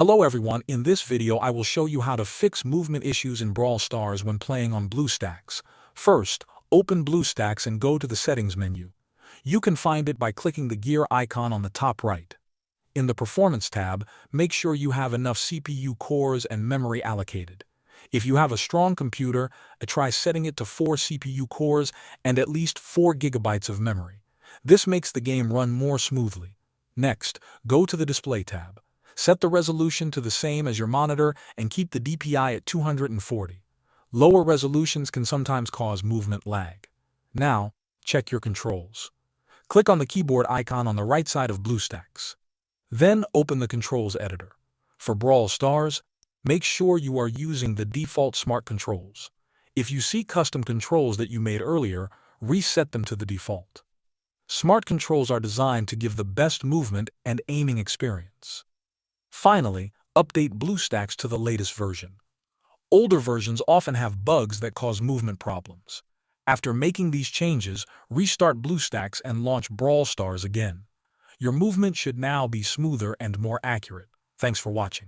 Hello everyone, in this video I will show you how to fix movement issues in Brawl Stars when playing on Bluestacks. First, open Bluestacks and go to the settings menu. You can find it by clicking the gear icon on the top right. In the Performance tab, make sure you have enough CPU cores and memory allocated. If you have a strong computer, try setting it to 4 CPU cores and at least 4 GB of memory. This makes the game run more smoothly. Next, go to the Display tab. Set the resolution to the same as your monitor and keep the DPI at 240. Lower resolutions can sometimes cause movement lag. Now, check your controls. Click on the keyboard icon on the right side of Bluestacks. Then open the controls editor. For Brawl Stars, make sure you are using the default smart controls. If you see custom controls that you made earlier, reset them to the default. Smart controls are designed to give the best movement and aiming experience. Finally, update Bluestacks to the latest version. Older versions often have bugs that cause movement problems. After making these changes, restart Bluestacks and launch Brawl Stars again. Your movement should now be smoother and more accurate. Thanks for watching.